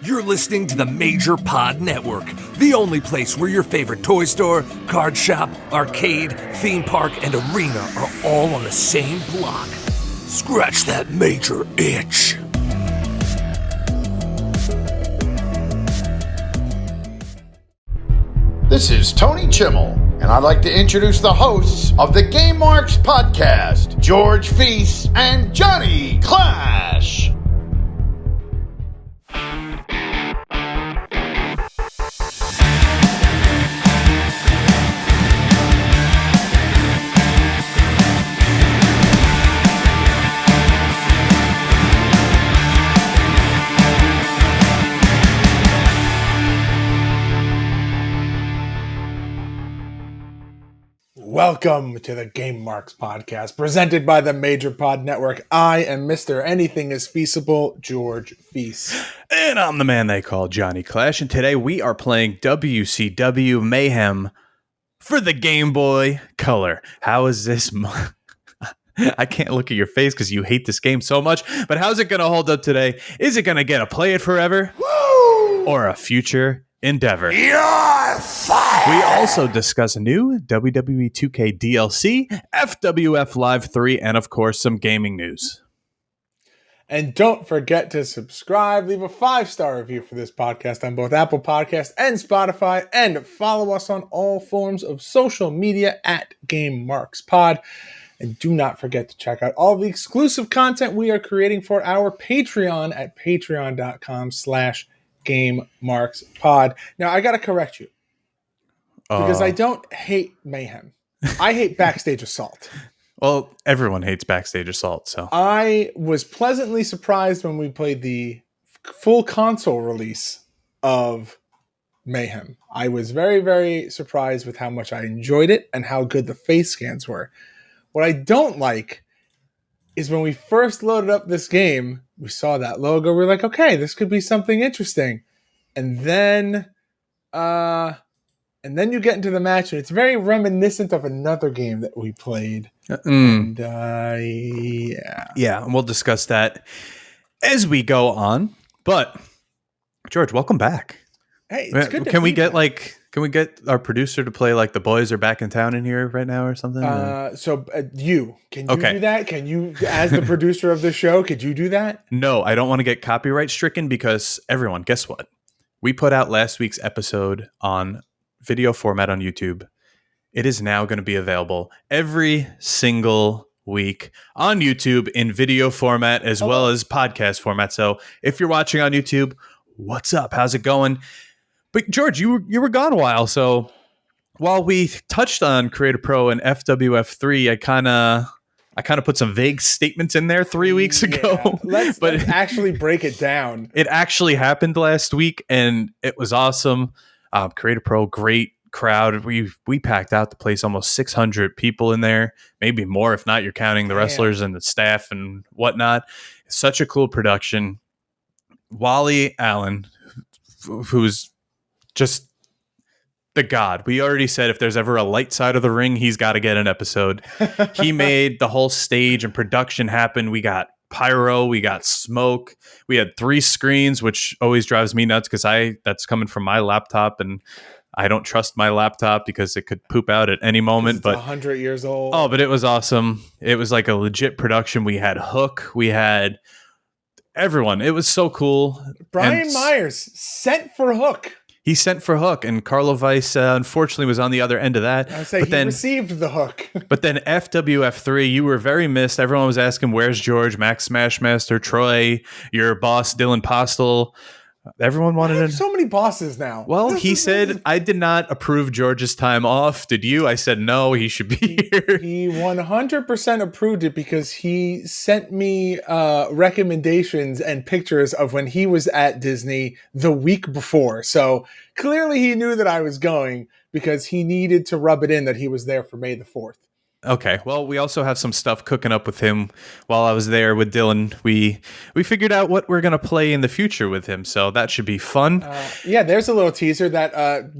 You're listening to the Major Pod Network, the only place where your favorite toy store, card shop, arcade, theme park, and arena are all on the same block. Scratch that major itch. This is Tony Chimmel, and I'd like to introduce the hosts of the Game Marks podcast, George Feis and Johnny Clash. Welcome to the Game Marks podcast, presented by the Major Pod Network. I am Mr. Anything is Feasible, George Feis. And I'm the man they call Johnny Clash, and today we are playing WCW Mayhem for the Game Boy Color. How is this? I can't look at your face because you hate this game so much, but how's it going to hold up today? Is it going to get a play it forever? Woo! Or a future endeavor? We also discuss a new WWE 2K DLC, FWF Live 3, and of course some gaming news. And don't forget to subscribe, leave a 5-star review for this podcast on both Apple Podcasts and Spotify, and follow us on all forms of social media at Game Marks Pod. And do not forget to check out all the exclusive content we are creating for our Patreon at patreon.com/GameMarksPod. Now, I got to correct you. Because I don't hate Mayhem. I hate Backstage Assault. Well, everyone hates Backstage Assault, so. I was pleasantly surprised when we played the full console release of Mayhem. I was very, very surprised with how much I enjoyed it and how good the face scans were. What I don't like is when we first loaded up this game, we saw that logo, we're like, okay, this could be something interesting. And then you get into the match, and it's very reminiscent of another game that we played. And, yeah, and we'll discuss that as we go on. But, George, welcome back. Hey, it's good to Can we be get back. Can we get our producer to play like the boys are back in town in here right now or something? Can you do that? Can you, as the producer of the show, could you do that? No, I don't want to get copyright stricken because everyone, guess what? We put out last week's episode on video format on YouTube. It is now going to be available every single week on YouTube in video format as well as podcast format. So if you're watching on YouTube, what's up? How's it going? But George, you were gone a while. So while we touched on Creator Pro and FWF 3, I kind of put some vague statements in there 3 weeks ago. Let's actually break it down. It actually happened last week, and it was awesome. Creator Pro, great crowd. We packed out the place, almost 600 people in there, maybe more if not you're counting the wrestlers and the staff and whatnot. Such a cool production. Wally Allen, who's just the god. We already said if there's ever a light side of the ring, he's got to get an episode. He made the whole stage and production happen. We got pyro, we got smoke, we had 3 screens, which always drives me nuts because that's coming from my laptop, and I don't trust my laptop because it could poop out at any moment. It's but 100 years old. Oh, but it was awesome. It was like a legit production. We had Hook, we had everyone. It was so cool. Brian Myers sent for Hook. He sent for Hook, and Carlo Weiss unfortunately was on the other end of that. I say he received the Hook. But then FWF3, you were very missed. Everyone was asking, where's George, Max Smashmaster, Troy, your boss, Dylan Postel? Everyone wanted to. So many bosses now. Well, he said, I did not approve George's time off. Did you? I said, no, he should be here. He 100% approved it because he sent me recommendations and pictures of when he was at Disney the week before. So clearly he knew that I was going because he needed to rub it in that he was there for May the 4th. Okay, well, we also have some stuff cooking up with him while I was there with Dylan. We figured out what we're going to play in the future with him, so that should be fun. Yeah, there's a little teaser that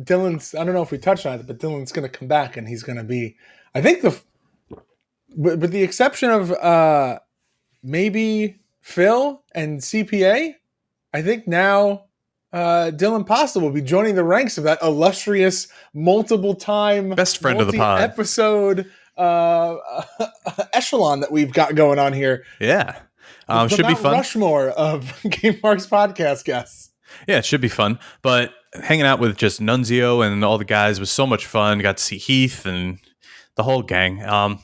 Dylan's, I don't know if we touched on it, but Dylan's going to come back and he's going to be, I think with the exception of maybe Phil and CPA, I think now Dylan Pasta will be joining the ranks of that illustrious multiple-time Best friend of the pod. Episode echelon that we've got going on here. Yeah. The Should be Mount fun. Rushmore of Game Marks podcast guests. Yeah, it should be fun. But hanging out with just Nunzio and all the guys was so much fun. Got to see Heath and the whole gang.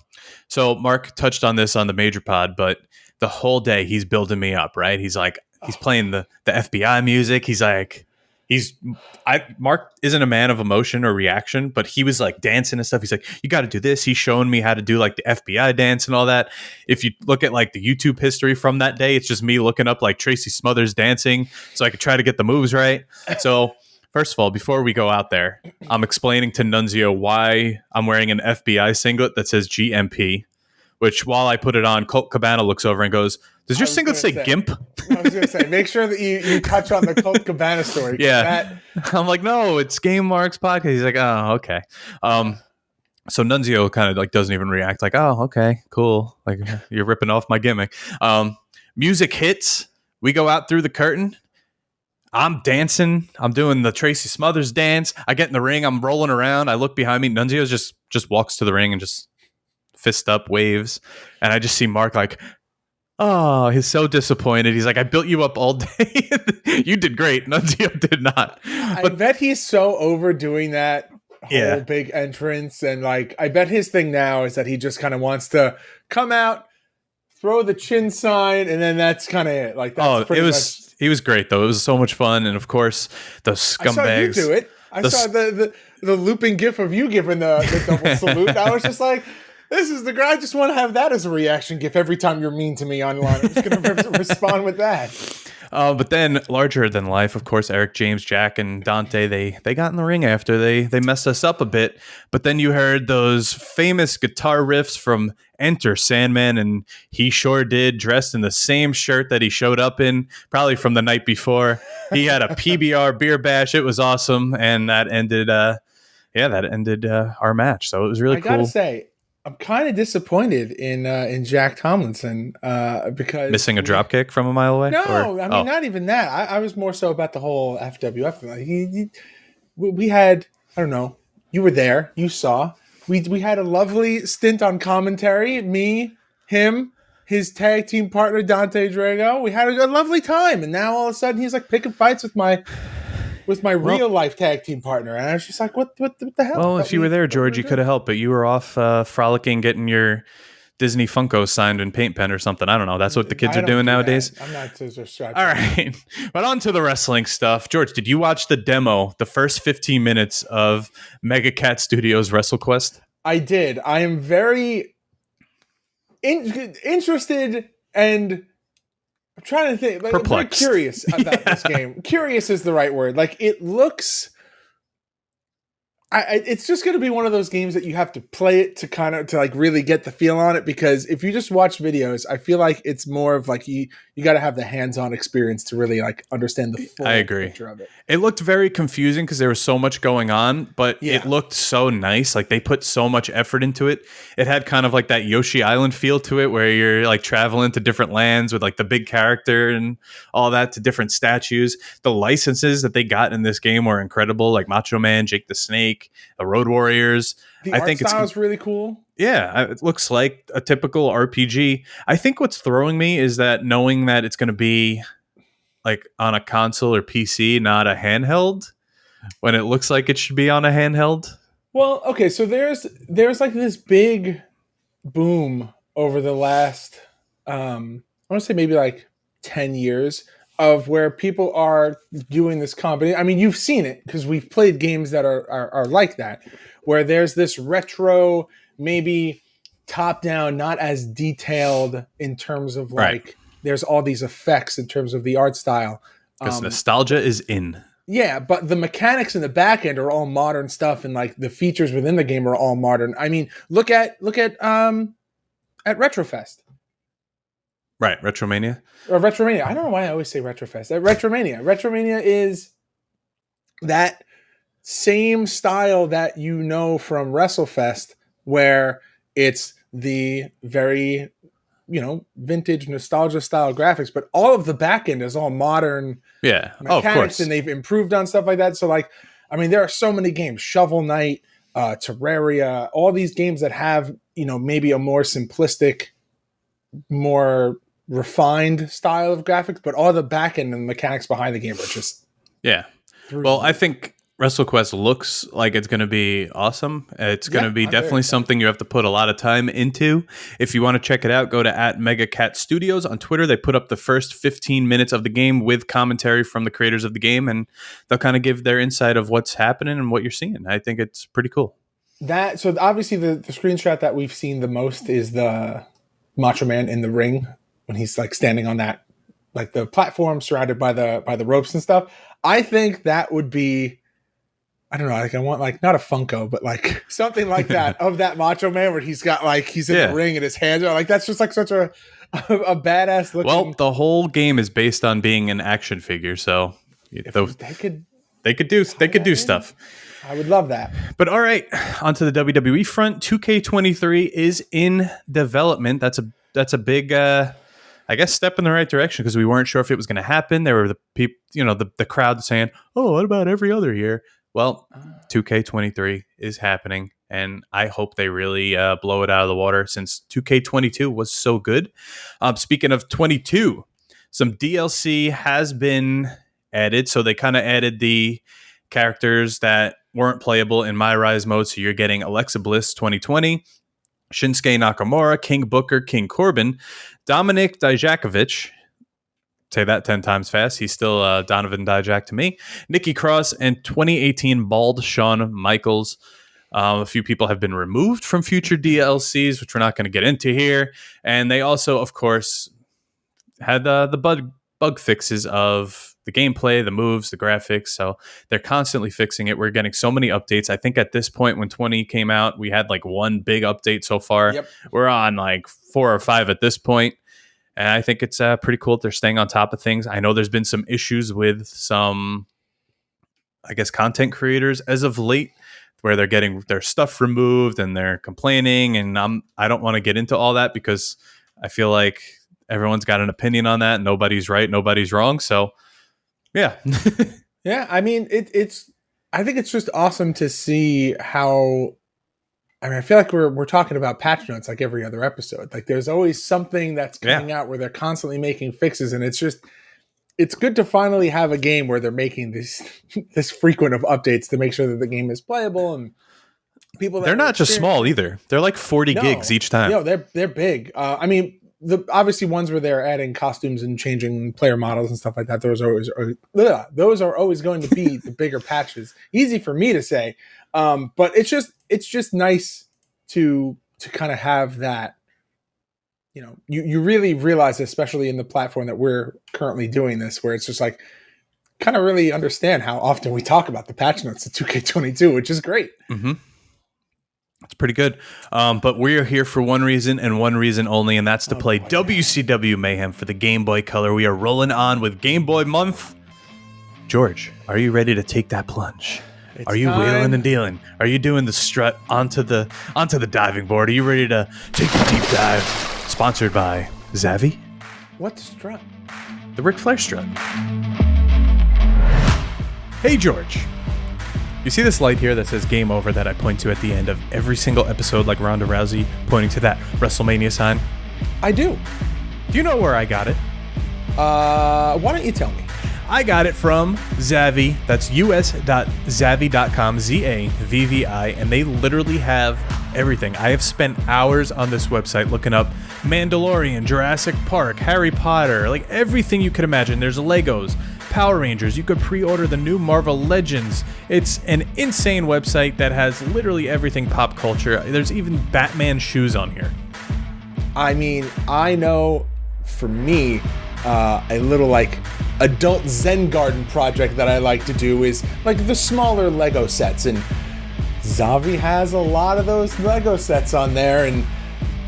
So Mark touched on this on the major pod, but the whole day he's building me up, right? He's like, he's playing the FBI music. He's like, Mark isn't a man of emotion or reaction, but he was like dancing and stuff. He's like, you got to do this. He's showing me how to do like the FBI dance and all that. If you look at like the YouTube history from that day, it's just me looking up like Tracy Smothers dancing so I could try to get the moves right. So first of all, before we go out there, I'm explaining to Nunzio why I'm wearing an FBI singlet that says GMP, which while I put it on, Colt Cabana looks over and goes, does your singlet say GIMP? I was going to say, make sure that you touch on the Colt Cabana story. Yeah. I'm like, no, it's Game Marks podcast. He's like, oh, okay. So Nunzio kind of like doesn't even react, like, oh, okay, cool. Like, you're ripping off my gimmick. Music hits. We go out through the curtain. I'm dancing. I'm doing the Tracy Smothers dance. I get in the ring. I'm rolling around. I look behind me. Nunzio just walks to the ring and just fist up, waves. And I just see Mark like, oh, he's so disappointed. He's like, I built you up all day. You did great. Nunzio did not. But I bet he's so overdoing that whole big entrance. And like, I bet his thing now is that he just kind of wants to come out, throw the chin sign, and then that's kind of it. Like, that's he was great though. It was so much fun. And of course, those scumbags. I saw you do it. I saw the looping gif of you giving the double salute. I was just like, this is the guy. I just want to have that as a reaction gif every time you're mean to me online. I'm just going to respond with that. But then, larger than life, of course, Eric, James, Jack, and Dante, they got in the ring after they messed us up a bit. But then you heard those famous guitar riffs from Enter Sandman, and he sure did, dressed in the same shirt that he showed up in, probably from the night before. He had a PBR beer bash. It was awesome, and that ended our match. So it was really cool. I gotta say, I'm kind of disappointed in Jack Tomlinson because missing a drop kick from a mile away. No, I mean not even that. I was more so about the whole FWF. We had, I don't know. You were there. You saw. We had a lovely stint on commentary. Me, him, his tag team partner Dante Drago. We had a lovely time, and now all of a sudden he's like picking fights with my real life tag team partner, and I was just like, what the hell? Well, if you were there, George, you could have helped, but you were off frolicking, getting your Disney Funko signed in paint pen or something. I don't know. That's what the kids are doing nowadays. I'm not so distracted. All right, but on to the wrestling stuff. George, did you watch the demo, the first 15 minutes of Mega Cat Studios WrestleQuest? I did. I am very interested and I'm trying to think. Like, perplexed. I'm very curious about this game. Curious is the right word. Like, it looks. It's just going to be one of those games that you have to play it to like really get the feel on it, because if you just watch videos, I feel like it's more of like you got to have the hands-on experience to really like understand the full picture of it. It looked very confusing because there was so much going on, but it looked so nice. Like they put so much effort into it. It had kind of like that Yoshi Island feel to it, where you're like traveling to different lands with like the big character and all that, to different statues. The licenses that they got in this game were incredible, like Macho Man, Jake the Snake, the Road Warriors. I think art style is really cool. Yeah, it looks like a typical RPG. I think what's throwing me is that knowing that it's going to be like on a console or PC, not a handheld, when it looks like it should be on a handheld. Well, okay, so there's like this big boom over the last, I want to say maybe like 10 years of where people are doing this combination. I mean, you've seen it because we've played games that are like that, where there's this retro, maybe top down, not as detailed in terms of like, there's all these effects in terms of the art style. Because nostalgia is in. Yeah, but the mechanics in the back end are all modern stuff, and like the features within the game are all modern. I mean, look at Retrofest. Right, Retromania. Or Retromania. I don't know why I always say Retrofest. Retromania. Retromania is that same style that you know from WrestleFest, where it's the very vintage nostalgia style graphics, but all of the back end is all modern mechanics, of course. and they've improved on stuff like that. So there are so many games, Shovel Knight, Terraria, all these games that have, maybe a more simplistic, more refined style of graphics, but all the back end and mechanics behind the game are just Well, I think WrestleQuest looks like it's going to be awesome. It's going to be definitely something you have to put a lot of time into. If you want to check it out, go to @MegaCat Studios on Twitter. They put up the first 15 minutes of the game with commentary from the creators of the game, and they'll kind of give their insight of what's happening and what you're seeing. I think it's pretty cool. So obviously the screenshot that we've seen the most is the Macho Man in the ring when he's standing on that, the platform surrounded by the ropes and stuff. I think that would be, I don't know, I want not a Funko, but something like that of that Macho Man where he's got he's in the ring and his hands are that's just such a badass looking. Well, the whole game is based on being an action figure, so they could do stuff. I would love that. But all right, onto the WWE front. 2K23 is in development. That's a big step in the right direction, because we weren't sure if it was going to happen. There were the people, the crowd saying, "Oh, what about every other year?" Well, 2K23 is happening, and I hope they really blow it out of the water, since 2K22 was so good. Speaking of 22, some DLC has been added. So they kind of added the characters that weren't playable in My Rise mode. So you're getting Alexa Bliss 2020, Shinsuke Nakamura, King Booker, King Corbin, Dominik Dijakovic. Say that 10 times fast. He's still Donovan Dijak to me. Nikki Cross, and 2018 bald Shawn Michaels. A few people have been removed from future DLCs, which we're not going to get into here. And they also, of course, had the bug fixes of the gameplay, the moves, the graphics. So they're constantly fixing it. We're getting so many updates. I think at this point, when 20 came out, we had one big update so far. Yep. We're on 4 or 5 at this point. And I think it's pretty cool that they're staying on top of things. I know there's been some issues with some, content creators as of late, where they're getting their stuff removed and they're complaining. And I don't want to get into all that, because I feel like everyone's got an opinion on that. Nobody's right, nobody's wrong. So, yeah. Yeah, I mean, I think it's just awesome to see how. I feel like we're talking about patch notes every other episode. There's always something that's coming out where they're constantly making fixes, and it's good to finally have a game where they're making this frequent of updates to make sure that the game is playable, and people. They're not just small either. They're 40 gigs each time. No, they're big. The obviously ones where they're adding costumes and changing player models and stuff like that. Those are always going to be the bigger patches. Easy for me to say, but it's just nice to kind of have that. You really realize, especially in the platform that we're currently doing this, where it's just kind of really understand how often we talk about the patch notes of 2K22, which is great. Mm-hmm. It's pretty good. But we're here for one reason and one reason only, and that's to play WCW Mayhem for the Game Boy Color. We are rolling on with Game Boy Month. George, are you ready to take that plunge? Are you wheeling and dealing? Are you doing the strut onto the diving board? Are you ready to take a deep dive? Sponsored by Zavvi. What strut? The Ric Flair strut. Hey, George. You see this light here that says Game Over that I point to at the end of every single episode, like Ronda Rousey pointing to that WrestleMania sign? I do. Do you know where I got it? Why don't you tell me? I got it from Zavvi. That's us.zavvi.com, Zavvi, and they literally have everything. I have spent hours on this website looking up Mandalorian, Jurassic Park, Harry Potter, everything you could imagine. There's Legos, Power Rangers. You could pre-order the new Marvel Legends. It's an insane website that has literally everything pop culture. There's even Batman shoes on here. I mean, I know for me, a little adult Zen garden project that I like to do is the smaller Lego sets, and Zavvi has a lot of those Lego sets on there and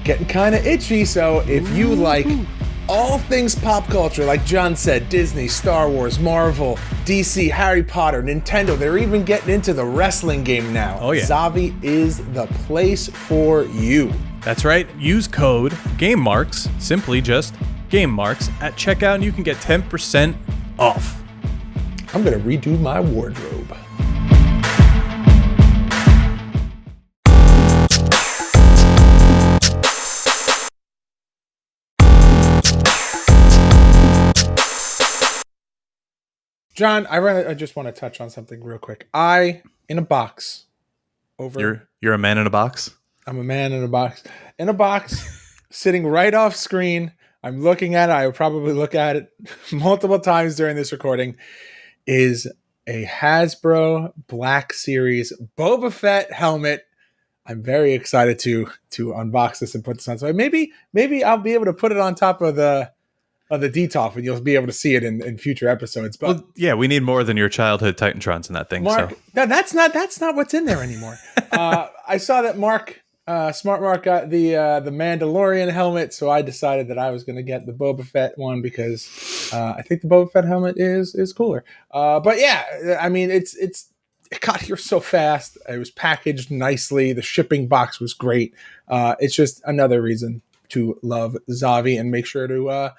getting kind of itchy. So if you like all things pop culture, like John said, Disney, Star Wars, Marvel, DC, Harry Potter, Nintendo, they're even getting into the wrestling game now. Oh yeah. Zavvi is the place for you. That's right. Use code GameMarks, simply just GameMarks, at checkout, and you can get 10% off. I'm going to redo my wardrobe. John, I just want to touch on something real quick. In a box over. You're a man in a box? I'm a man in a box. In a box, sitting right off screen. I'm looking at it. I will probably look at it multiple times during this recording. Is a Hasbro Black Series Boba Fett helmet. I'm very excited to unbox this and put this on. So maybe I'll be able to put it on top of the DTOF, and you'll be able to see it in future episodes. But well, yeah, we need more than your childhood Titantrons in that thing. Mark, so. no, that's not what's in there anymore. I saw that Smart Mark got the Mandalorian helmet, so I decided that I was going to get the Boba Fett one because I think the Boba Fett helmet is cooler. But yeah, I mean it got here so fast. It was packaged nicely. The shipping box was great. It's just another reason to love Zavi, and make sure to.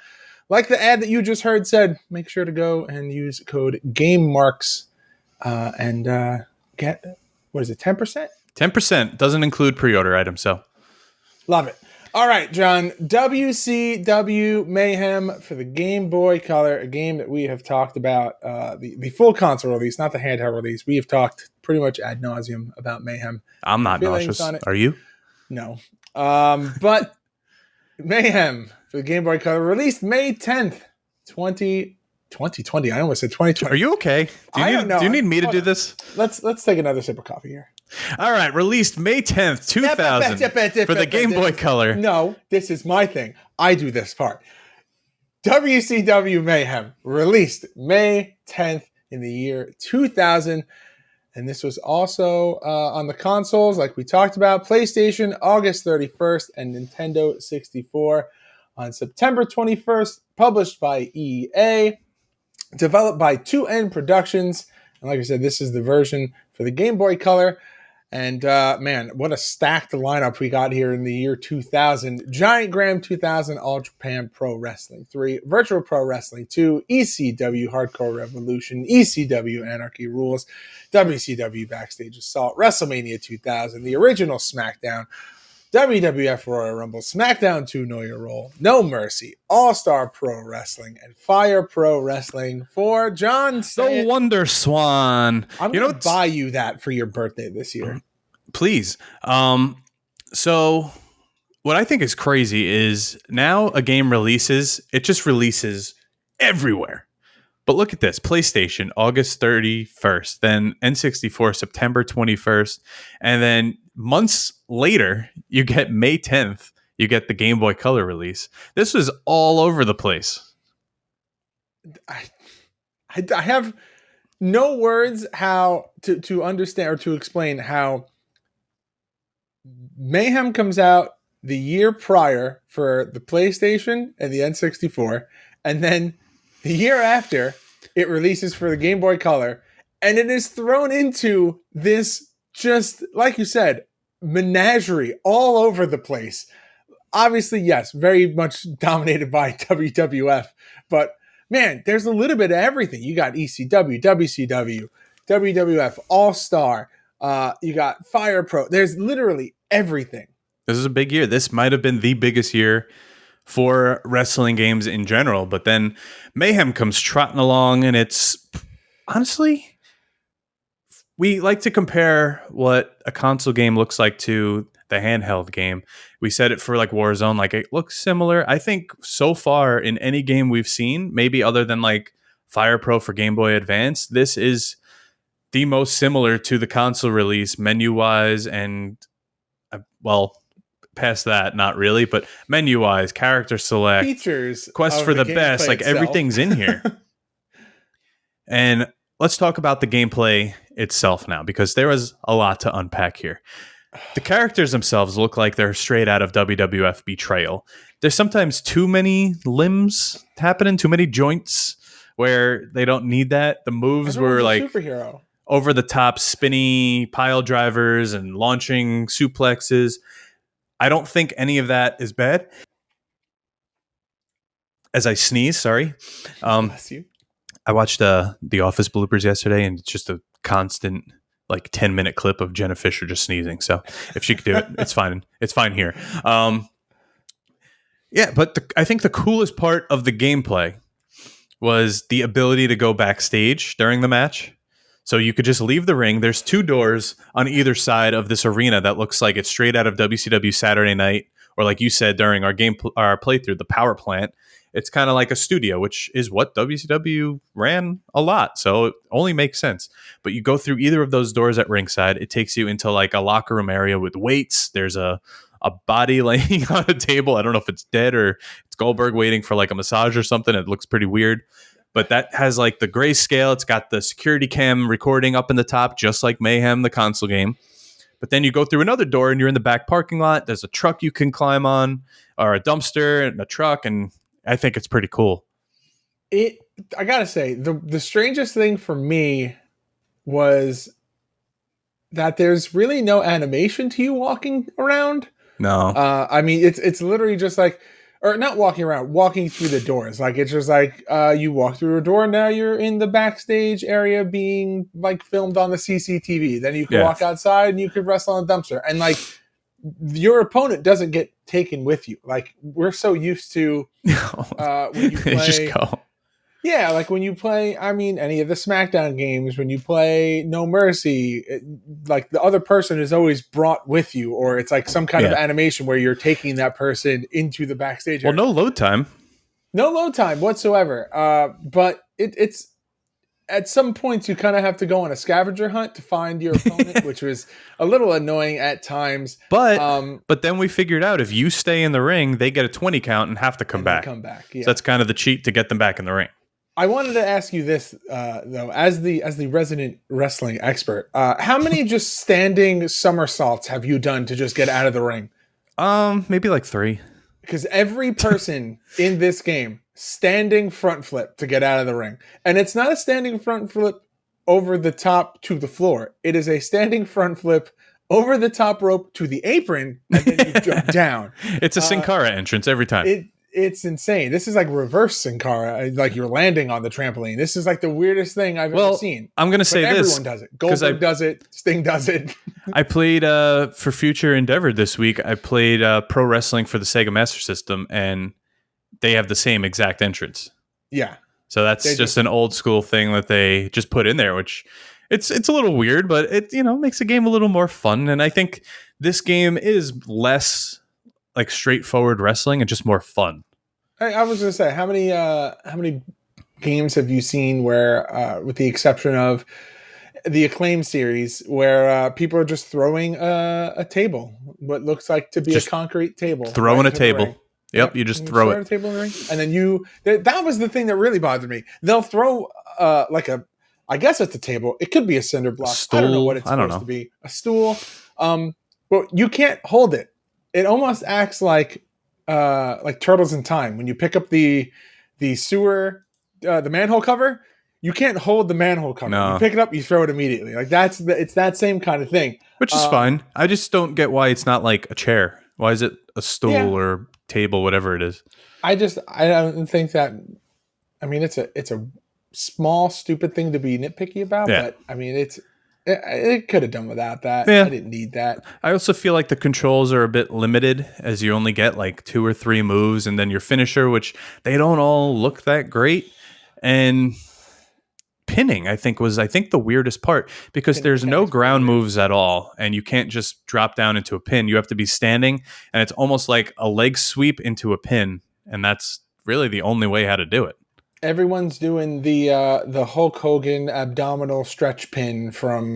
Like the ad that you just heard said, make sure to go and use code GameMarks and get, 10%? 10% doesn't include pre-order items, so. Love it. All right, John. WCW Mayhem for the Game Boy Color, a game that we have talked about, the full console release, not the handheld release. We have talked pretty much ad nauseum about Mayhem. I'm not nauseous. Are you? No. But Mayhem for the Game Boy Color, released May 10th, 2020. I almost said 2020. Are you okay? Do you need me to do this? Let's take another sip of coffee here. All right, released May 10th, 2000 for the Game Boy Color. No, this is my thing. I do this part. WCW Mayhem, released May 10th in the year 2000. And this was also on the consoles, like we talked about, PlayStation August 31st and Nintendo 64 on September 21st, published by EA, developed by 2N Productions. And like I said, this is the version for the Game Boy Color. And man, what a stacked lineup we got here in the year 2000. Giant Graham 2000, All Japan Pro Wrestling 3, Virtual Pro Wrestling 2, ECW Hardcore Revolution, ECW Anarchy Rules, WCW Backstage Assault, WrestleMania 2000, the original SmackDown, WWF Royal Rumble, SmackDown 2 Know Your Role, No Mercy, All-Star Pro Wrestling, and Fire Pro Wrestling for John. The Wonder Swan. I'm going to buy you that for your birthday this year. Please. So what I think is crazy is now a game releases, it just releases everywhere. But look at this. PlayStation, August 31st, then N64, September 21st, and then months later, you get May 10th, you get the Game Boy Color release. This was all over the place. I have no words how to understand or to explain how Mayhem comes out the year prior for the PlayStation and the N64, and then the year after it releases for the Game Boy Color, and it is thrown into this, just like you said, menagerie all over the place. Obviously, yes, very much dominated by WWF, but man, there's a little bit of everything. You got ECW, WCW, WWF, All-Star, you got Fire Pro. There's literally everything. This is a big year. This might have been the biggest year for wrestling games in general, but then Mayhem comes trotting along, and it's honestly, we like to compare what a console game looks like to the handheld game. We said it for like Warzone, like it looks similar. I think so far in any game we've seen, maybe other than like Fire Pro for Game Boy Advance, this is the most similar to the console release menu-wise, and well, past that, not really, but menu-wise, character select, features, quest for the best, like itself. Everything's in here. And let's talk about the gameplay itself now, because there was a lot to unpack here. The characters themselves look like they're straight out of WWF Betrayal. There's sometimes too many limbs happening, too many joints where they don't need that. The moves were like superhero, over the top, spinny pile drivers and launching suplexes. I don't think any of that is bad. As I sneeze, sorry. Bless you. I watched The Office bloopers yesterday, and it's just a constant 10-minute clip of Jenna Fisher just sneezing. So if she could do it, it's fine. It's fine here. Yeah, but I think the coolest part of the gameplay was the ability to go backstage during the match. So you could just leave the ring. There's 2 doors on either side of this arena that looks like it's straight out of WCW Saturday Night, or like you said during our playthrough, the power plant. It's kind of like a studio, which is what WCW ran a lot. So it only makes sense. But you go through either of those doors at ringside. It takes you into like a locker room area with weights. There's a body laying on a table. I don't know if it's dead or it's Goldberg waiting for like a massage or something. It looks pretty weird. But that has like the grayscale. It's got the security cam recording up in the top, just like Mayhem, the console game. But then you go through another door and you're in the back parking lot. There's a truck you can climb on, or a dumpster and a truck, and I think it's pretty cool. I gotta say, the strangest thing for me was that there's really no animation to you walking around. No. I mean, it's literally just like, or not walking around, walking through the doors. Like, it's just like, you walk through a door, now you're in the backstage area being like filmed on the CCTV. Then you can walk outside and you could wrestle on a dumpster. And like, your opponent doesn't get taken with you. Like, we're so used to when you play, just go. Yeah, like when you play, I mean, any of the SmackDown games, when you play No Mercy, like the other person is always brought with you, or it's like some kind of animation where you're taking that person into the backstage area. Well, no load time. No load time whatsoever. But it's at some points you kind of have to go on a scavenger hunt to find your opponent, which was a little annoying at times. But then we figured out if you stay in the ring, they get a 20 count and have to come back. Yeah. So that's kind of the cheat to get them back in the ring. I wanted to ask you this, though, as the resident wrestling expert, how many just standing somersaults have you done to just get out of the ring? Maybe like 3. Because every person in this game, standing front flip to get out of the ring. And it's not a standing front flip over the top to the floor. It is a standing front flip over the top rope to the apron, and then you jump down. It's a Sin Cara entrance every time. It's insane. This is like reverse Sin Cara, like you're landing on the trampoline. This is like the weirdest thing I've ever seen. I'm going to say this. Everyone does it. Goldberg does it. Sting does it. I played, for Future Endeavor this week, I played Pro Wrestling for the Sega Master System, and they have the same exact entrance. Yeah. So that's just an old school thing that they just put in there, which it's a little weird, but it makes the game a little more fun. And I think this game is less like straightforward wrestling and just more fun. I was going to say, how many games have you seen where, with the exception of the Acclaim series, where people are just throwing a table, what looks like to be just a concrete table, throwing a table. Yep, you just throw it. A table in the ring, and then that was the thing that really bothered me. They'll throw I guess it's a table. It could be a cinder block. I don't know what it's supposed to be. A stool. But you can't hold it. It almost acts like Turtles in Time. When you pick up the sewer, the manhole cover, you can't hold the manhole cover. No. You pick it up, you throw it immediately. Like it's that same kind of thing. Which is fine. I just don't get why it's not like a chair. Why is it a stool or table, whatever it is? I don't think that. I mean, it's a small, stupid thing to be nitpicky about. Yeah. But I mean, it could have done without that. Yeah. I didn't need that. I also feel like the controls are a bit limited, as you only get like 2 or 3 moves, and then your finisher, which they don't all look that great. And pinning, I think the weirdest part, because there's no ground moves at all, and you can't just drop down into a pin. You have to be standing, and it's almost like a leg sweep into a pin, and that's really the only way how to do it. Everyone's doing the Hulk Hogan abdominal stretch pin from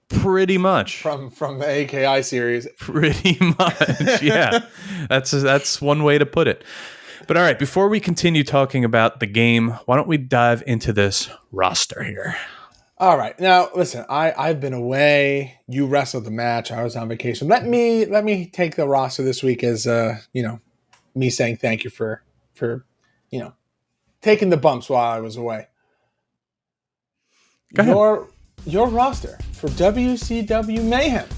pretty much from the AKI series. Pretty much, yeah. That's one way to put it. But all right, before we continue talking about the game, why don't we dive into this roster here? All right. Now, listen, I've been away. You wrestled the match. I was on vacation. Let me take the roster this week as me saying thank you for taking the bumps while I was away. Go ahead. Your roster for WCW Mayhem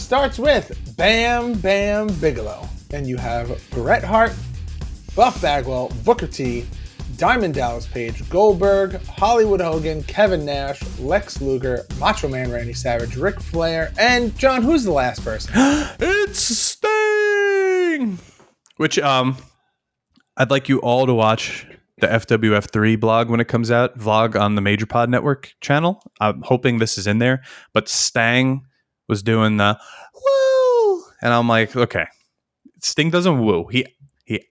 starts with Bam Bam Bigelow. Then you have Bret Hart, Buff Bagwell, Booker T, Diamond Dallas Page, Goldberg, Hollywood Hogan, Kevin Nash, Lex Luger, Macho Man Randy Savage, Ric Flair, and John, who's the last person? It's Sting! Which, I'd like you all to watch the FWF3 blog when it comes out, vlog on the Major Pod Network channel. I'm hoping this is in there, but Stang was doing the woo, and I'm like, okay, Sting doesn't woo, he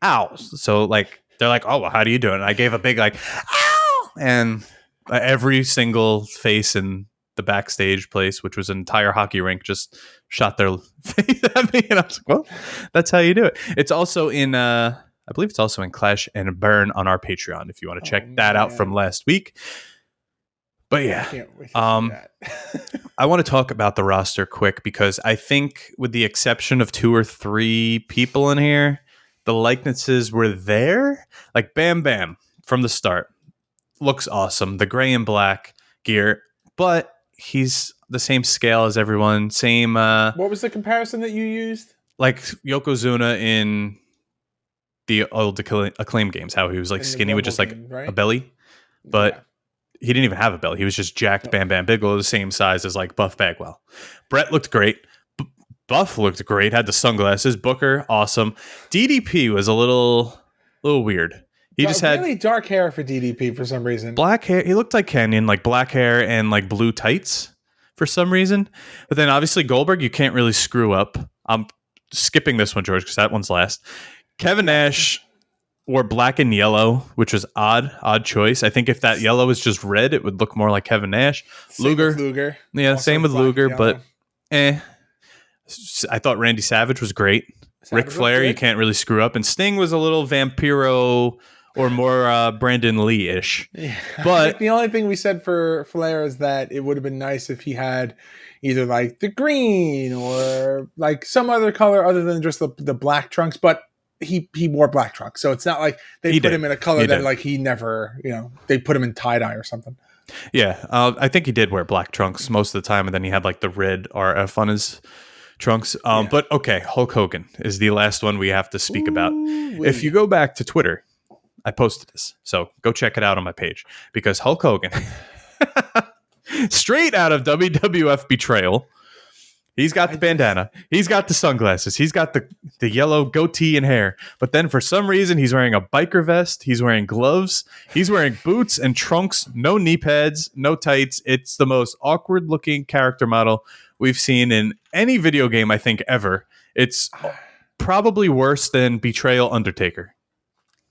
owls. So like, they're like, oh, well, how do you do it? And I gave a big like, ow! And every single face in the backstage place, which was an entire hockey rink, just shot their face at me. And I was like, well, that's how you do it. It's also in, I believe it's also in Clash and Burn on our Patreon, if you want to check that out from last week. But yeah, I want to talk about the roster quick because I think with the exception of 2 or 3 people in here, the likenesses were there. Like Bam Bam from the start looks awesome. The gray and black gear, but he's the same scale as everyone. Same. What was the comparison that you used? Like Yokozuna in the old Acclaim games, how he was like skinny with just like a belly, but he didn't even have a belly. He was just jacked. Bam Bam Bigelow, the same size as like Buff Bagwell. Brett looked great. Buff looked great, had the sunglasses. Booker, awesome. DDP was a little weird. He just had really dark hair for DDP for some reason. Black hair. He looked like Kenyon, like black hair and like blue tights for some reason. But then obviously Goldberg, you can't really screw up. I'm skipping this one, George, because that one's last. Kevin Nash wore black and yellow, which was odd choice. I think if that yellow was just red, it would look more like Kevin Nash. Luger. Yeah, also same with Luger, but I thought Randy Savage was great. Ric Flair, you can't really screw up. And Sting was a little Vampiro or more Brandon Lee-ish. Yeah. But the only thing we said for Flair is that it would have been nice if he had either like the green or like some other color other than just the black trunks. But he wore black trunks. So it's not like they put him in a color that like he never, they put him in tie-dye or something. Yeah, I think he did wear black trunks most of the time. And then he had like the red RF on his trunks. But okay, Hulk Hogan is the last one we have to speak about. If you go back to Twitter, I posted this, so go check it out on my page because Hulk Hogan, straight out of WWF Betrayal, he's got the bandana, he's got the sunglasses, he's got the yellow goatee and hair, but then for some reason he's wearing a biker vest, he's wearing gloves, he's wearing boots and trunks, no knee pads, no tights. It's the most awkward looking character model we've seen in any video game, I think, ever. It's probably worse than Betrayal Undertaker.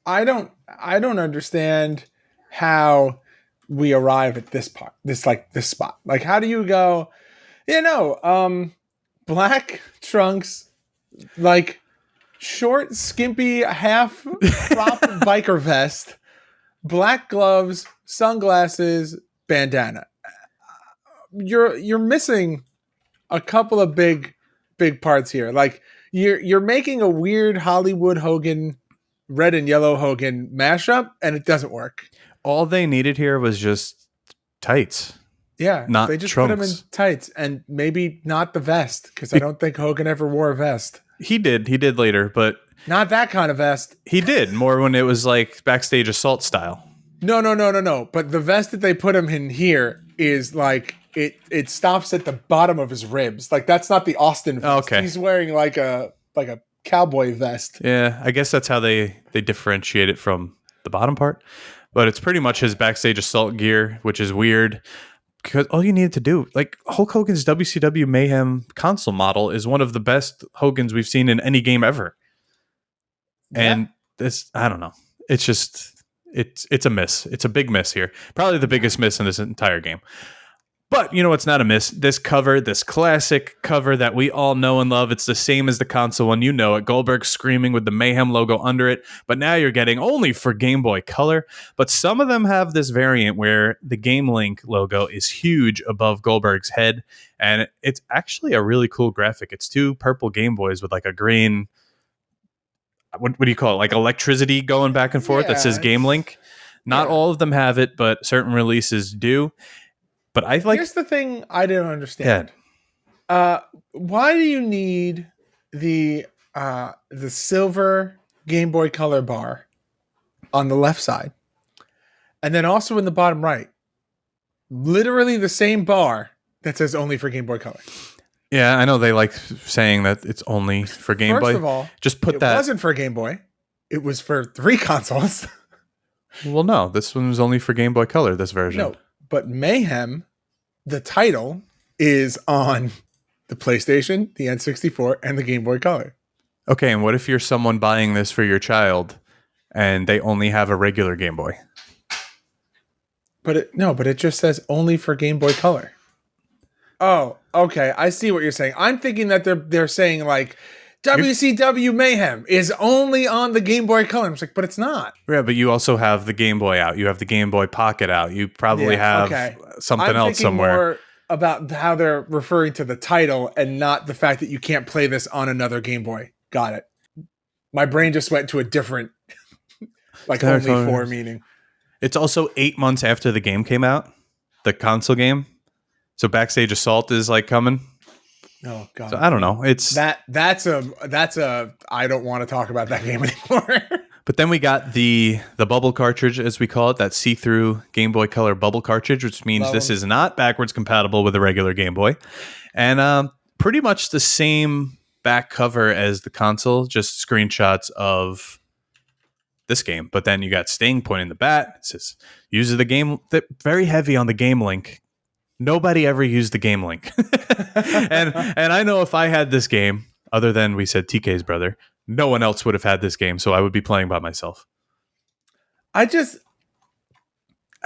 I don't understand how we arrive at this part, this spot. Like, how do you go, black trunks, like short, skimpy, half crop biker vest, black gloves, sunglasses, bandana. You're missing a couple of big parts here. Like you're making a weird Hollywood Hogan, red and yellow Hogan mashup, and it doesn't work. All they needed here was just tights. Yeah, not they just trunks. Put him in tights, and maybe not the vest, because I don't think Hogan ever wore a vest. He did later, but not that kind of vest. He did more when it was like backstage assault style. No. But the vest that they put him in here is like it stops at the bottom of his ribs. Like that's not the Austin vest. Okay. He's wearing like a cowboy vest. Yeah, I guess that's how they differentiate it from the bottom part. But it's pretty much his backstage assault gear, which is weird. Because all you needed to do, like Hulk Hogan's WCW Mayhem console model is one of the best Hogans we've seen in any game ever. Yeah. And this, I don't know. It's just, it's a miss. It's a big miss here. Probably the biggest miss in this entire game. But you know what's not a miss? This cover, this classic cover that we all know and love. It's the same as the console one. You know it. Goldberg screaming with the Mayhem logo under it. But now you're getting only for Game Boy Color. But some of them have this variant where the Game Link logo is huge above Goldberg's head. And it's actually a really cool graphic. It's 2 purple Game Boys with like a green, what do you call it? Like electricity going back and forth that says Game Link. Not all of them have it, but certain releases do. But I like. Here's the thing I didn't understand. Why do you need the silver Game Boy Color bar on the left side, and then also in the bottom right, literally the same bar that says only for Game Boy Color? Yeah, I know they like saying that it's only for Game Boy. First of all, just put it that. It wasn't for Game Boy. It was for 3 consoles. Well, no, this one was only for Game Boy Color. This version. No, but Mayhem, the title, is on the PlayStation, the N64, and the Game Boy Color. Okay, and what if you're someone buying this for your child, and they only have a regular Game Boy? But it just says only for Game Boy Color. Oh, okay. I see what you're saying. I'm thinking that they're saying like WCW Mayhem is only on the Game Boy Color. I'm like, but it's not. Yeah, but you also have the Game Boy out. You have the Game Boy Pocket out. You probably have something else somewhere. More about how they're referring to the title and not the fact that you can't play this on another Game Boy. Got it. My brain just went to a different, like only for meaning. It's also 8 months after the game came out, the console game. So Backstage Assault is like coming. Oh God! So I don't know. It's that's a I don't want to talk about that game anymore. But then we got the bubble cartridge, as we call it, that see-through Game Boy Color bubble cartridge, which means this is not backwards compatible with a regular Game Boy, and pretty much the same back cover as the console, just screenshots of this game. But then you got Sting pointing the bat. It says uses the game. Very heavy on the game link. Nobody ever used the game link. and I know if I had this game, other than we said TK's brother, no one else would have had this game, so I would be playing by myself. I don't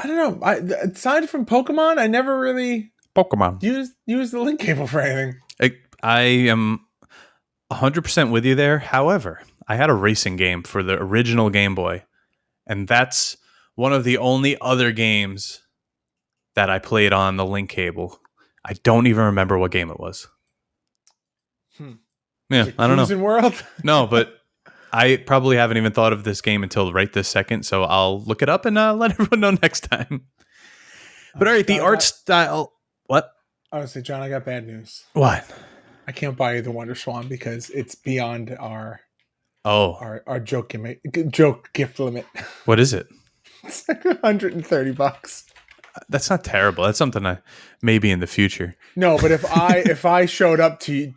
know. Aside from Pokemon, I never really used the link cable for anything. I am 100% with you there. However, I had a racing game for the original Game Boy, and that's one of the only other games that I played on the link cable. I don't even remember what game it was. Yeah, I don't know. Cruising World? No, but I probably haven't even thought of this game until right this second, so I'll look it up and let everyone know next time. But all right, the art style... What? I would say, John, I got bad news. What? I can't buy you the Wonder Swan because it's beyond our joke gift limit. What is it? It's like $130. That's not terrible. That's something I maybe in the future. No, but if I showed up to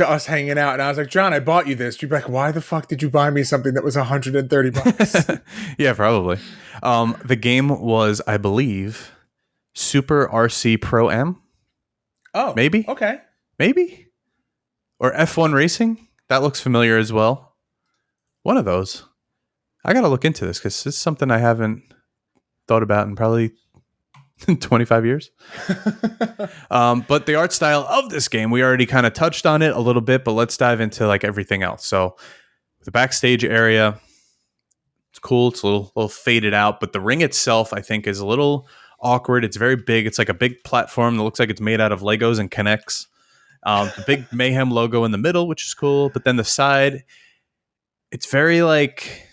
us hanging out and I was like, John, I bought you this, you'd be like, why the fuck did you buy me something that was $130? Yeah, probably. The game was, I believe, Super RC Pro M. Oh, maybe. Okay, maybe, or F1 Racing. That looks familiar as well. One of those. I got to look into this because it's something I haven't thought about in probably 25 years. But the art style of this game, we already kind of touched on it a little bit, but let's dive into like everything else. So the backstage area, it's cool. It's a little faded out, but the ring itself, I think, is a little awkward. It's very big. It's like a big platform that looks like it's made out of Legos and connects. The big Mayhem logo in the middle, which is cool. But then the side, it's very like,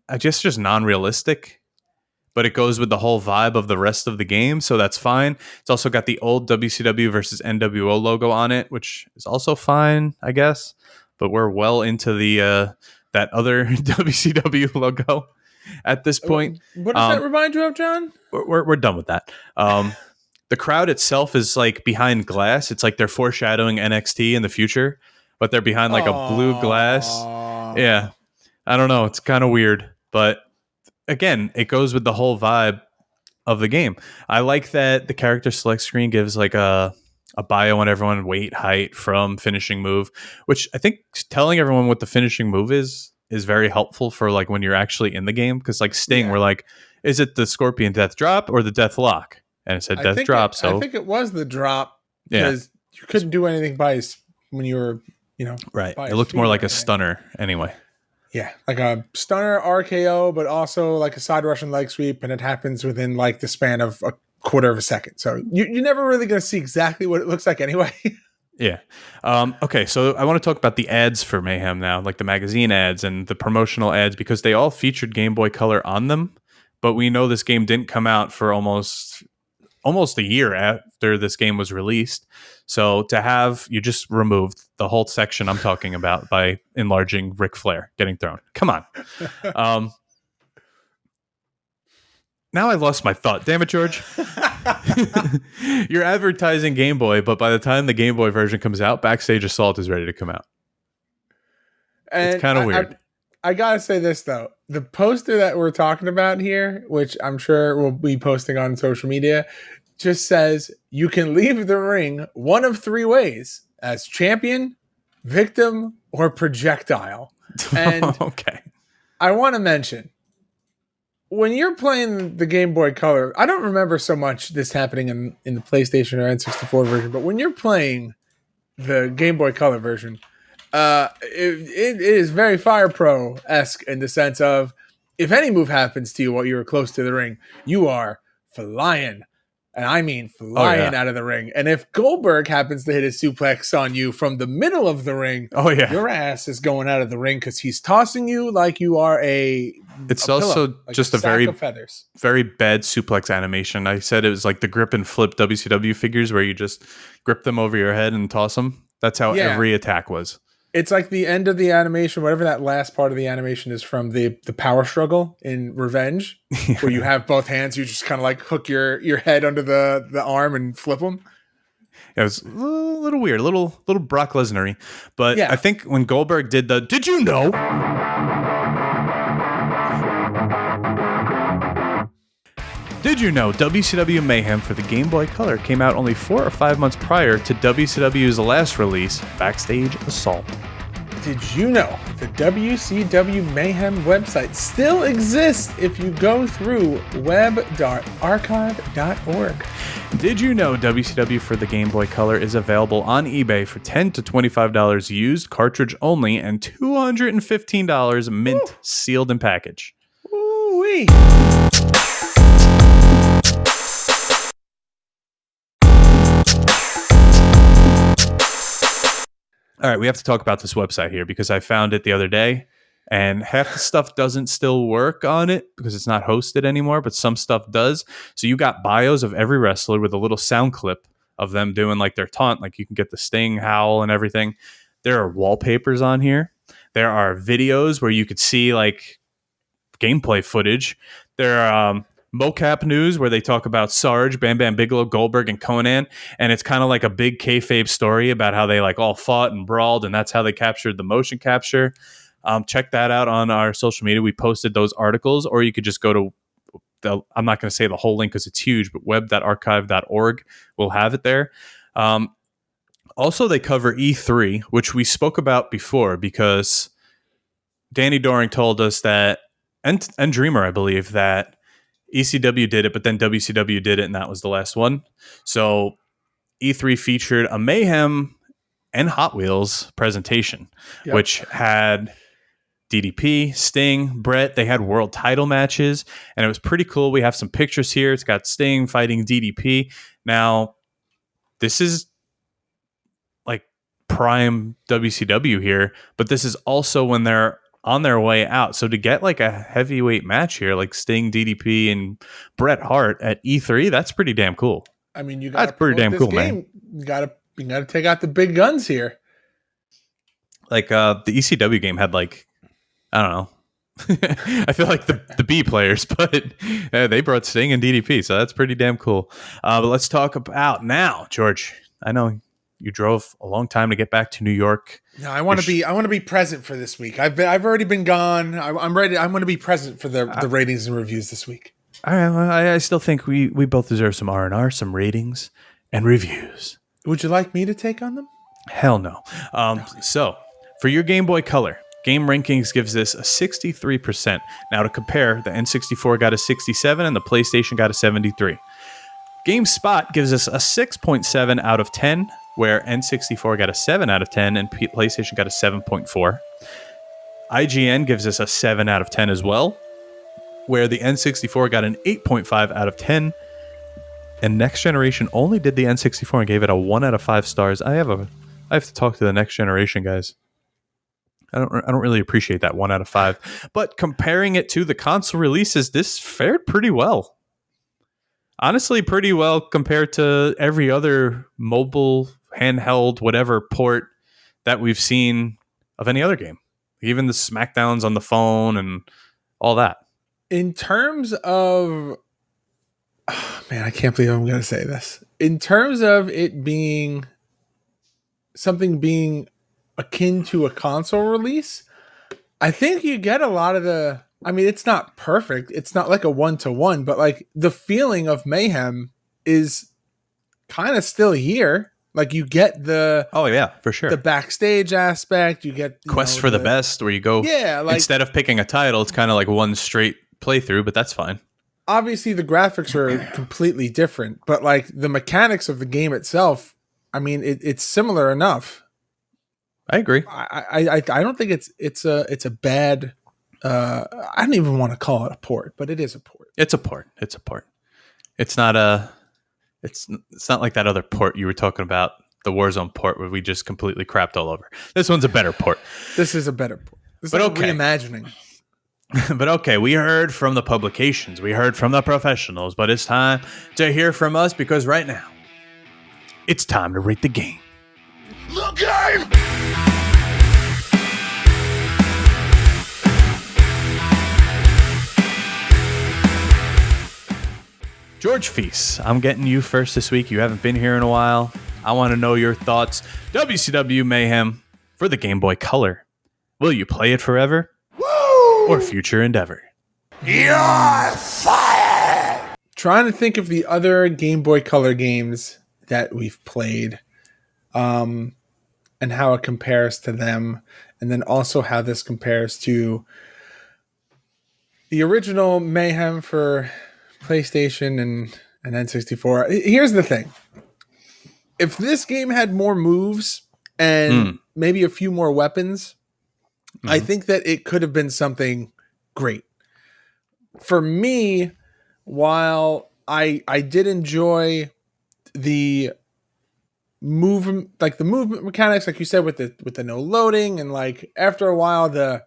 I guess just non-realistic. But it goes with the whole vibe of the rest of the game, so that's fine. It's also got the old WCW versus NWO logo on it, which is also fine, I guess. But we're well into the that other WCW logo at this point. What does that remind you of, John? We're done with that. The crowd itself is like behind glass. It's like they're foreshadowing NXT in the future, but they're behind like a blue glass. Yeah, I don't know. It's kind of weird, but again, it goes with the whole vibe of the game. I like that the character select screen gives like a bio on everyone, weight, height, from, finishing move, which I think telling everyone what the finishing move is very helpful for like when you're actually in the game. Because like Sting, we're like, is it the Scorpion Death Drop or the Death Lock? And it said Death Drop. So I think it was the drop because you couldn't do anything when you were, right. It looked more like a stunner anyway. Yeah, like a stunner RKO, but also like a side Russian leg sweep, and it happens within like the span of a quarter of a second. So you're never really going to see exactly what it looks like anyway. Yeah. Okay, so I want to talk about the ads for Mayhem now, like the magazine ads and the promotional ads, because they all featured Game Boy Color on them, but we know this game didn't come out for almost almost a year after this game was released. So to have, you just removed the whole section I'm talking about by enlarging Ric Flair getting thrown. Come on. Now I lost my thought. Damn it, George. You're advertising Game Boy, but by the time the Game Boy version comes out, Backstage Assault is ready to come out. And it's kind of weird. I gotta say this though. The poster that we're talking about here, which I'm sure we'll be posting on social media, just says you can leave the ring one of three ways: as champion, victim, or projectile. And okay. I want to mention, when you're playing the Game Boy Color, I don't remember so much this happening in the PlayStation or N64 version, but when you're playing the Game Boy Color version, it is very Fire Pro-esque in the sense of, if any move happens to you while you're close to the ring, you are flying. And I mean flying out of the ring. And if Goldberg happens to hit a suplex on you from the middle of the ring, your ass is going out of the ring because he's tossing you like you are It's a also pillow, like just a a very, feathers. very bad suplex animation. I said it was like the grip and flip WCW figures where you just grip them over your head and toss them. That's how every attack was. It's like the end of the animation, whatever that last part of the animation is from the power struggle in Revenge, where you have both hands, you just kind of like hook your head under the arm and flip them. It was a little weird, a little Brock Lesnar-y. But I think when Goldberg did the, did you know? Did you know WCW Mayhem for the Game Boy Color came out only 4 or 5 months prior to WCW's last release, Backstage Assault? Did you know the WCW Mayhem website still exists if you go through web.archive.org? Did you know WCW for the Game Boy Color is available on eBay for $10 to $25 used, cartridge only, and $215 mint, sealed and packaged? Ooh-wee. All right, we have to talk about this website here because I found it the other day, and half the stuff doesn't still work on it because it's not hosted anymore, but some stuff does. So you got bios of every wrestler with a little sound clip of them doing like their taunt, like you can get the Sting howl and everything. There are wallpapers on here. There are videos where you could see like gameplay footage. There are mocap news where they talk about Sarge, Bam Bam Bigelow, Goldberg, and Conan, and it's kind of like a big kayfabe story about how they like all fought and brawled, and that's how they captured the motion capture. Check that out on our social media. We posted those articles, or you could just go to I'm not going to say the whole link because it's huge, but web.archive.org will have it there. Also, they cover E3, which we spoke about before because Danny Doring told us that, and Dreamer, I believe, that ECW did it, but then WCW did it, and that was the last one. So E3 featured a Mayhem and Hot Wheels presentation, which had DDP, Sting, Brett. They had world title matches, and it was pretty cool. We have some pictures here. It's got Sting fighting DDP. Now, this is like prime WCW here, but this is also when they're on their way out. So to get like a heavyweight match here, like Sting, DDP, and Bret Hart at E3, that's pretty damn cool. I mean, that's pretty damn cool, man. You gotta take out the big guns here. Like the ECW game had like, I don't know. I feel like the B players, but they brought Sting and DDP, so that's pretty damn cool. But let's talk about now, George. I know you drove a long time to get back to New York. No, I want to be present for this week. I've already been gone. I'm ready. I'm going to be present for the ratings and reviews this week. All right, well, I still think we both deserve some R&R, some ratings and reviews. Would you like me to take on them? Hell no. So for your Game Boy Color, Game Rankings gives this a 63%. Now to compare, the N64 got a 67 and the PlayStation got a 73. GameSpot gives us a 6.7 out of 10, where N64 got a 7 out of 10 and PlayStation got a 7.4. IGN gives us a 7 out of 10 as well, where the N64 got an 8.5 out of 10. And Next Generation only did the N64 and gave it a 1 out of 5 stars. I have to talk to the Next Generation guys. I don't really appreciate that 1 out of 5. But comparing it to the console releases, this fared pretty well. Honestly, pretty well compared to every other mobile, handheld, whatever port that we've seen of any other game. Even the SmackDowns on the phone and all that. In terms of, oh, man, I can't believe I'm going to say this. In terms of it being something being akin to a console release, I think you get a lot of the, I mean, it's not perfect. It's not like a 1-to-1, but like the feeling of Mayhem is kind of still here. Like you get the, Oh yeah, for sure. the backstage aspect. You get Quest for the best, where you go. Yeah, like instead of picking a title, it's kind of like one straight playthrough, but that's fine. obviously the graphics are completely different, but like the mechanics of the game itself, I mean, it's similar enough. I agree. I don't think it's a bad. I don't even want to call it a port, but it is a port. It's a port. It's a port. It's not a. It's not like that other port you were talking about, the Warzone port, where we just completely crapped all over. This one's a better port. This is a better port. This But is okay. reimagining. But okay, we heard from the publications, we heard from the professionals, but it's time to hear from us because right now, it's time to rate the game. The game! George Feis, I'm getting you first this week. You haven't been here in a while. I want to know your thoughts. WCW Mayhem for the Game Boy Color. Will you play it forever? Woo! Or future endeavor? You're fired! Trying to think of the other Game Boy Color games that we've played, and how it compares to them, and then also how this compares to the original Mayhem for PlayStation and N64. Here's the thing. If this game had more moves and maybe a few more weapons, I think that it could have been something great. For me, while I did enjoy the movement, like the movement mechanics, like you said, with the no loading, and like after a while the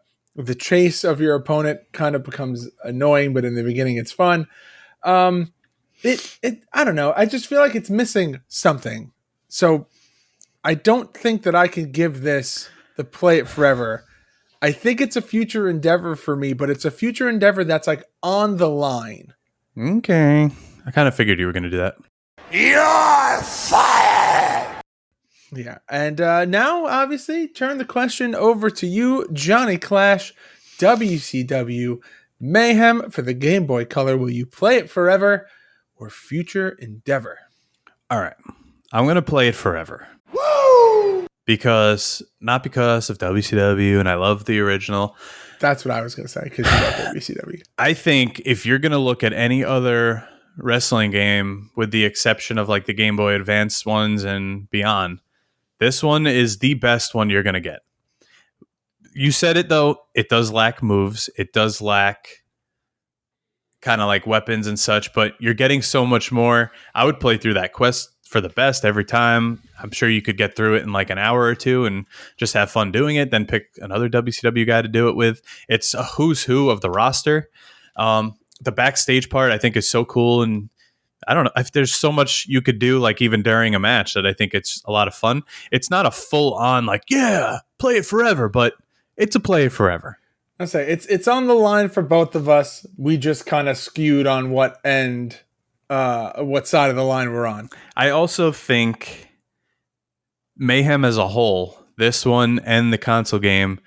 chase of your opponent kind of becomes annoying, but in the beginning it's fun. It I don't know. I just feel like it's missing something. So I don't think that I can give this the play it forever. I think it's a future endeavor for me, but it's a future endeavor that's like on the line. Okay. I kind of figured you were going to do that. You're fired! Yeah. And now, obviously, turn the question over to you, Johnny Clash, WCW Mayhem for the Game Boy Color. Will you play it forever or future endeavor? All right. I'm going to play it forever. Woo! Not because of WCW, and I love the original. That's what I was going to say, because you love WCW. I think if you're going to look at any other wrestling game, with the exception of like the Game Boy Advance ones and beyond, this one is the best one you're going to get. You said it, though. It does lack moves. It does lack kind of like weapons and such, but you're getting so much more. I would play through that quest for the best every time. I'm sure you could get through it in like an hour or two and just have fun doing it, then pick another WCW guy to do it with. It's a who's who of the roster. The backstage part I think is so cool, and I don't know if there's so much you could do, like even during a match, that I think it's a lot of fun. It's not a full on like, yeah, play it forever, but it's a play it forever. I say it's on the line for both of us. We just kind of skewed on what end, what side of the line we're on. I also think Mayhem as a whole, this one and the console game,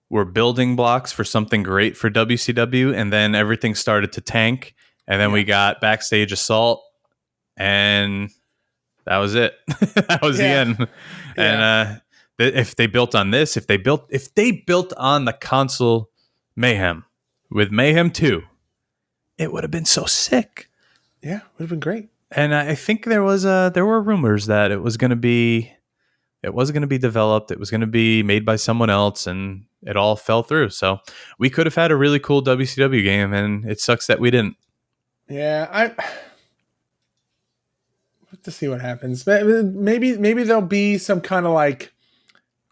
were building blocks for something great for WCW, and then everything started to tank, and then we got Backstage Assault, and that was it. That was the end. And if they built on this, if they built on the console Mayhem with Mayhem 2, it would have been so sick. Yeah, would have been great. And I think there were rumors that it was going to be developed, it was going to be made by someone else, and it all fell through. So we could have had a really cool WCW game, and it sucks that we didn't. Yeah, I have to see what happens. Maybe there'll be some kind of like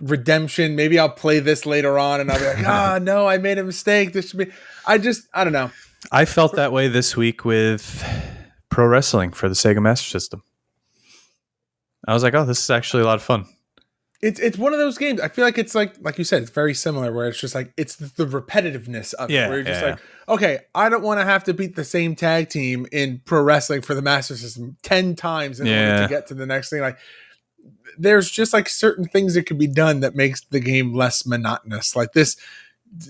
redemption. Maybe I'll play this later on, and I'll be like, no, I made a mistake. This should be. I don't know. I felt that way this week with pro wrestling for the Sega Master System. I was like, oh, this is actually a lot of fun. It's one of those games. I feel like it's like you said, it's very similar where it's just like it's the repetitiveness of it. Where you're just like, okay, I don't want to have to beat the same tag team in pro wrestling for the Master System 10 times in order to get to the next thing. Like there's just like certain things that could be done that makes the game less monotonous. Like this,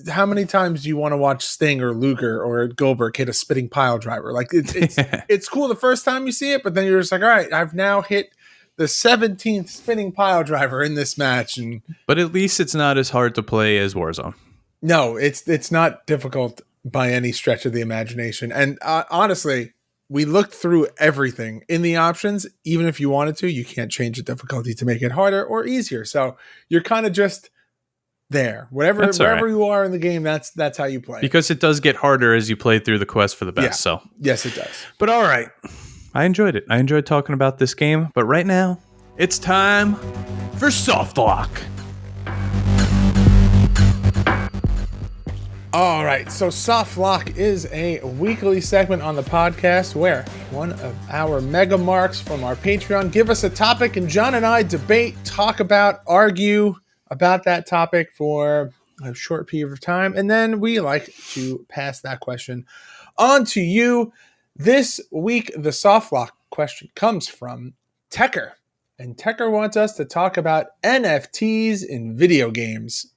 how many times do you want to watch Sting or Luger or Goldberg hit a spitting pile driver? Like it's cool the first time you see it, but then you're just like, all right, I've now hit the 17th spinning pile driver in this match. But at least it's not as hard to play as Warzone. No, it's not difficult by any stretch of the imagination. And honestly, we looked through everything in the options. Even if you wanted to, you can't change the difficulty to make it harder or easier. So you're kind of just there. Wherever you are in the game, that's how you play. Because it does get harder as you play through the quest for the best. Yeah. So yes, it does. But all right. I enjoyed it. I enjoyed talking about this game. But right now, it's time for Soft Lock. All right, so Soft Lock is a weekly segment on the podcast where one of our mega marks from our Patreon give us a topic and John and I debate, talk about, argue about that topic for a short period of time, and then we like to pass that question on to you. This week, the Soft Lock question comes from Tecker, and Tecker wants us to talk about NFTs in video games.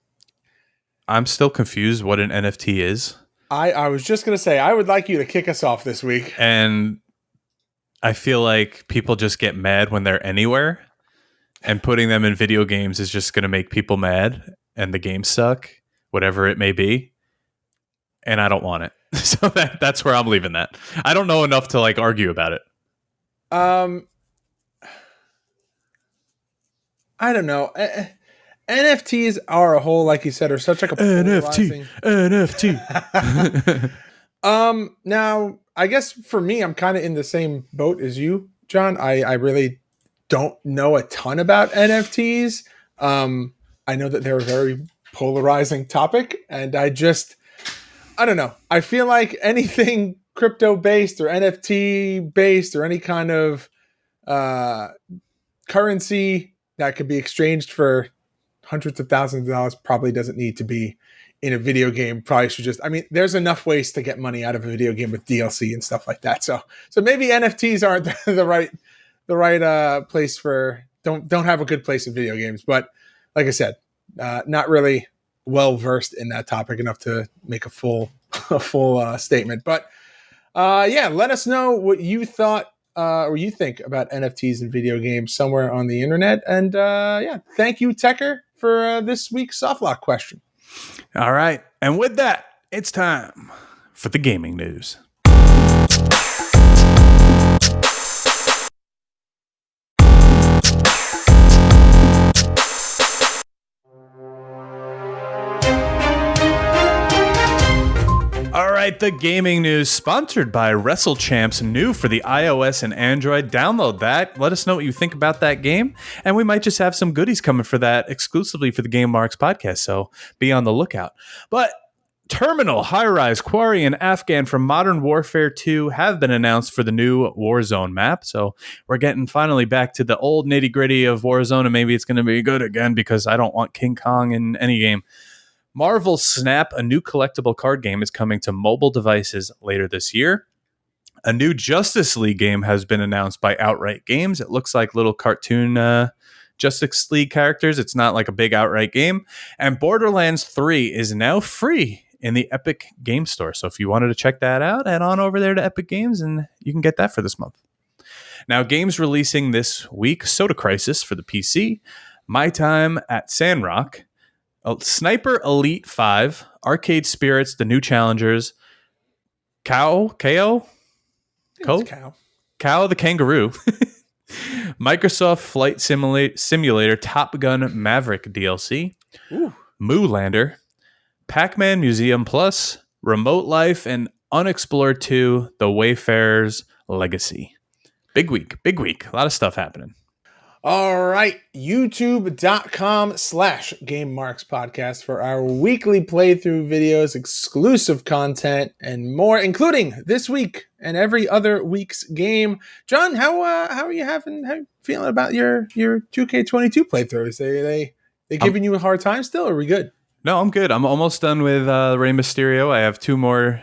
I'm still confused what an NFT is. I was just going to say, I would like you to kick us off this week. And I feel like people just get mad when they're anywhere, and putting them in video games is just going to make people mad, and the games suck, whatever it may be. And I don't want it. So that's where I'm leaving that. I don't know enough to like argue about it. I don't know. NFTs are a whole, like you said, are such like a NFT. Now, I guess for me, I'm kind of in the same boat as you, John. I really don't know a ton about NFTs. I know that they're a very polarizing topic, and I don't know. I feel like anything crypto based or NFT based or any kind of currency that could be exchanged for hundreds of thousands of dollars probably doesn't need to be in a video game. Probably should just, there's enough ways to get money out of a video game with DLC and stuff like that. So maybe NFTs aren't the right place for, don't have a good place in video games. But like I said, not really well versed in that topic enough to make a full statement. But let us know what you thought or you think about NFTs in video games somewhere on the internet. And thank you, Tecker, for this week's Softlock question. All right. And with that, it's time for the gaming news. All right, the gaming news sponsored by WrestleChamps, new for the iOS and Android. Download that. Let us know what you think about that game, and we might just have some goodies coming for that exclusively for the Game Marks podcast, so be on the lookout. But Terminal, High-Rise, Quarry, and Afghan from Modern Warfare 2 have been announced for the new Warzone map, so we're getting finally back to the old nitty-gritty of Warzone, and maybe it's going to be good again because I don't want King Kong in any game. Marvel Snap, a new collectible card game, is coming to mobile devices later this year. A new Justice League game has been announced by Outright Games. It looks like little cartoon Justice League characters. It's not like a big outright game. And Borderlands 3 is now free in the Epic Game Store. So if you wanted to check that out, head on over there to Epic Games and you can get that for this month. Now, games releasing this week: Soda Crisis for the PC, My Time at Sandrock, Sniper Elite 5, Arcade Spirits, The New Challengers, Cow the Kangaroo, Microsoft Flight Simulator Top Gun Maverick DLC, Moolander, Pac-Man Museum Plus, Remote Life, and Unexplored 2, The Wayfarer's Legacy. Big week. A lot of stuff happening. All right, youtube.com/GameMarksPodcast for our weekly playthrough videos, exclusive content, and more, including this week and every other week's game. John, how are you feeling about your 2K22 playthroughs? They giving you a hard time still, or are we good? No, I'm good. I'm almost done with Rey Mysterio. I have 2 more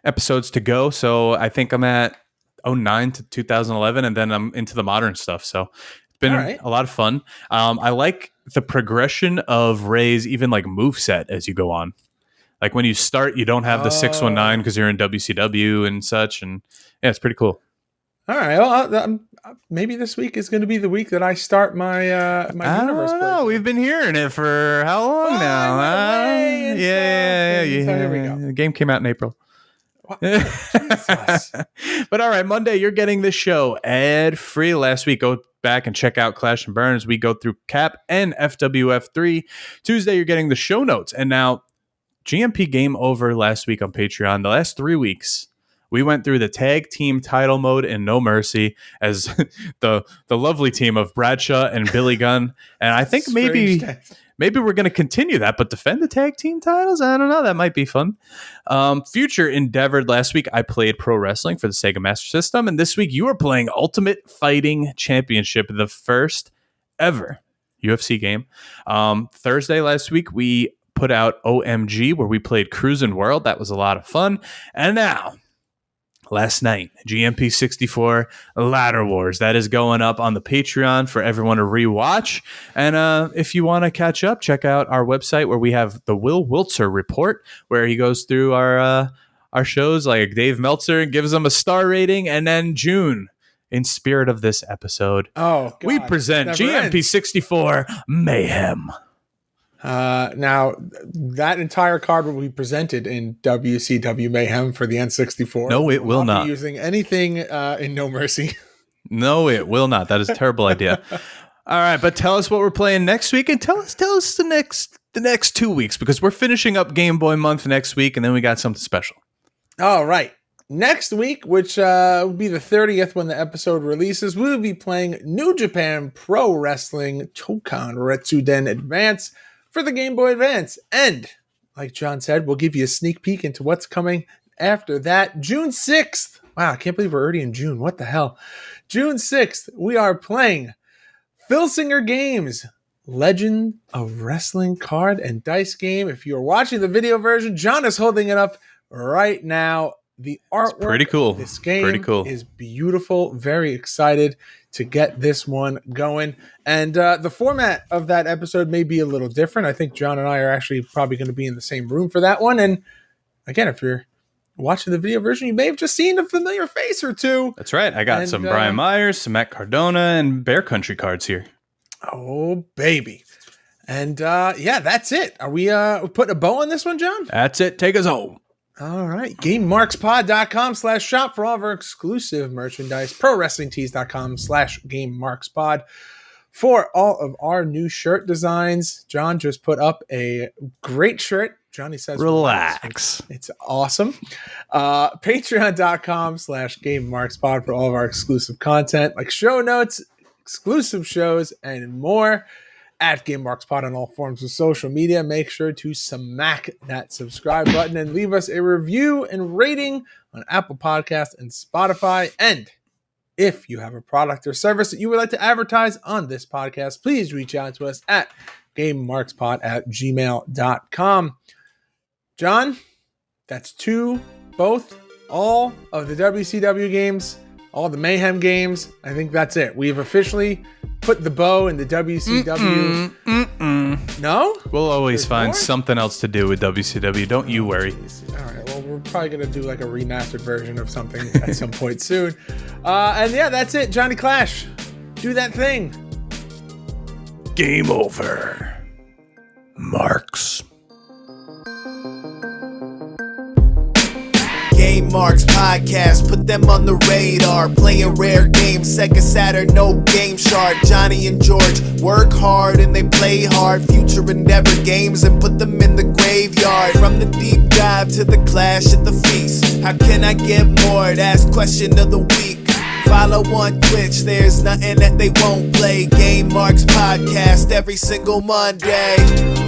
episodes to go, so I think I'm at 09 to 2011, and then I'm into the modern stuff, so been a lot of fun. I like the progression of Ray's even like moveset as you go on. Like when you start, you don't have the 619 because you're in WCW and such, and yeah, it's pretty cool. All right, well, maybe this week is going to be the week that I start my universe. Oh, we've been hearing it for how long now? Yeah. So here we go. The game came out in April. Jesus. But all right, Monday you're getting this show ad free. Last week, go back and check out Clash and Burns. We go through Cap and FWF 3. Tuesday you're getting the show notes. And now GMP Game Over last week on Patreon. The last 3 weeks we went through the tag team title mode in No Mercy as the lovely team of Bradshaw and Billy Gunn. And I think maybe we're going to continue that, but defend the tag team titles? I don't know. That might be fun. Future endeavored. Last week, I played pro wrestling for the Sega Master System, and this week you are playing Ultimate Fighting Championship, the first ever UFC game. Thursday last week, we put out OMG, where we played Cruisin' World. That was a lot of fun. And now, last night, GMP 64 Ladder Wars. That is going up on the Patreon for everyone to rewatch. And if you want to catch up, check out our website where we have the Will Wiltzer report, where he goes through our shows like Dave Meltzer and gives them a star rating. And then June, in spirit of this episode, we present GMP 64 Mayhem. Now, that entire card will be presented in WCW Mayhem for the N64. No, it will not. Be using anything in No Mercy. No, it will not. That is a terrible idea. All right, but tell us what we're playing next week, and tell us the next 2 weeks, because we're finishing up Game Boy month next week, and then we got something special. All right. Next week, which will be the 30th when the episode releases, we will be playing New Japan Pro Wrestling Tokan Retsuden Advance for the Game Boy Advance. And like John said, we'll give you a sneak peek into what's coming after that. June 6th. Wow, I can't believe we're already in June. What the hell? June 6th, we are playing Filsinger Games Legend of Wrestling card and dice game. If you're watching the video version, John is holding it up right now. The artwork pretty cool. Of this game is beautiful. Very excited to get this one going. And the format of that episode may be a little different. I think John and I are actually probably going to be in the same room for that one. And again, if you're watching the video version, you may have just seen a familiar face or two. That's right. I got some Brian Myers, some Matt Cardona, and Bear Country cards here. Oh, baby. And that's it. Are we putting a bow on this one, John? That's it. Take us home. All right. GameMarksPod.com/shop for all of our exclusive merchandise. ProWrestlingTees.com/GameMarksPod for all of our new shirt designs. John just put up a great shirt. Johnny says, relax. It's awesome. Patreon.com/GameMarksPod for all of our exclusive content, like show notes, exclusive shows, and more. At GameMarksPod on all forms of social media. Make sure to smack that subscribe button and leave us a review and rating on Apple Podcasts and Spotify. And if you have a product or service that you would like to advertise on this podcast, please reach out to us at GameMarksPod@gmail.com. John, that's all of the WCW games, all the Mayhem games. I think that's it. We've officially put the bow in the WCW. No? We'll always find something else to do with WCW. Don't you worry. All right. Well, we're probably going to do like a remastered version of something at some point soon. And yeah, that's it. Johnny Clash. Do that thing. Game over. Marks. Game Marks Podcast, put them on the radar. Playing rare games, Sega Saturn, no Game Shark. Johnny and George work hard and they play hard. Future endeavor games and put them in the graveyard. From the deep dive to the clash at the feast. How can I get more? That's question of the week. Follow on Twitch, there's nothing that they won't play. Game Marks Podcast every single Monday.